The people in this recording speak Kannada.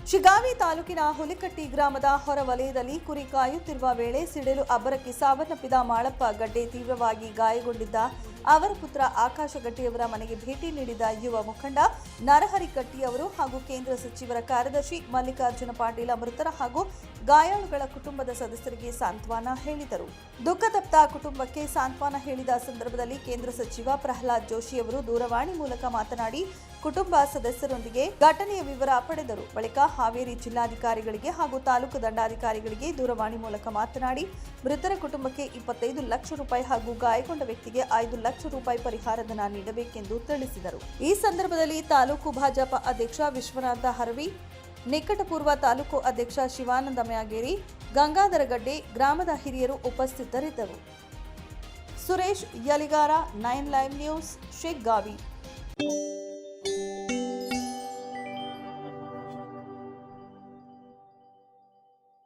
ಶಿಗಾವಿ ತಾಲೂಕಿನ ಹುಲಿಕಟ್ಟಿ ಗ್ರಾಮದ ಹೊರವಲಯದಲ್ಲಿ ಕುರಿ ಕಾಯುತ್ತಿರುವ ವೇಳೆ ಸಿಡಿಲು ಅಬ್ಬರಕ್ಕೆ ಸಾವನ್ನಪ್ಪಿದ ಮಾಳಪ್ಪ ಗಡ್ಡೆ ತೀವ್ರವಾಗಿ ಗಾಯಗೊಂಡಿದ್ದ ಅವರ ಪುತ್ರ ಆಕಾಶ ಗಡ್ಡೆಯವರ ಮನೆಗೆ ಭೇಟಿ ನೀಡಿದ ಯುವ ಮುಖಂಡ ನರಹರಿ ಗಟ್ಟಿಯವರು ಹಾಗೂ ಕೇಂದ್ರ ಸಚಿವರ ಕಾರ್ಯದರ್ಶಿ ಮಲ್ಲಿಕಾರ್ಜುನ ಪಾಟೀಲ ಮೃತರ ಹಾಗೂ ಗಾಯಾಳುಗಳ ಕುಟುಂಬದ ಸದಸ್ಯರಿಗೆ ಸಾಂತ್ವನ ಹೇಳಿದರು. ದುಃಖತಪ್ತ ಕುಟುಂಬಕ್ಕೆ ಸಾಂತ್ವನ ಹೇಳಿದ ಸಂದರ್ಭದಲ್ಲಿ ಕೇಂದ್ರ ಸಚಿವ ಪ್ರಹ್ಲಾದ್ ಜೋಶಿ ಅವರು ದೂರವಾಣಿ ಮೂಲಕ ಮಾತನಾಡಿ ಕುಟುಂಬ ಸದಸ್ಯರೊಂದಿಗೆ ಘಟನೆಯ ವಿವರ ಪಡೆದರು. ಬಳಿಕ ಹಾವೇರಿ ಜಿಲ್ಲಾಧಿಕಾರಿಗಳಿಗೆ ಹಾಗೂ ತಾಲೂಕು ದಂಡಾಧಿಕಾರಿಗಳಿಗೆ ದೂರವಾಣಿ ಮೂಲಕ ಮಾತನಾಡಿ ಮೃತರ ಕುಟುಂಬಕ್ಕೆ 25 ಲಕ್ಷ ರೂಪಾಯಿ ಹಾಗೂ ಗಾಯಗೊಂಡ ವ್ಯಕ್ತಿಗೆ 5 ಲಕ್ಷ ರೂಪಾಯಿ ಪರಿಹಾರಧನ ನೀಡಬೇಕೆಂದು ತಿಳಿಸಿದರು. ಈ ಸಂದರ್ಭದಲ್ಲಿ ತಾಲೂಕು ಭಾಜಪ ಅಧ್ಯಕ್ಷ ವಿಶ್ವನಾಥ ಹರವಿ, ನಿಕಟಪೂರ್ವ ತಾಲೂಕು ಅಧ್ಯಕ್ಷ ಶಿವಾನಂದ ಮ್ಯಾಗೇರಿ, ಗಂಗಾಧರ ಗಡ್ಡೆ, ಗ್ರಾಮದ ಹಿರಿಯರು ಉಪಸ್ಥಿತರಿದ್ದರು. Suresh Yaligar, 9 live news, Shiggavi.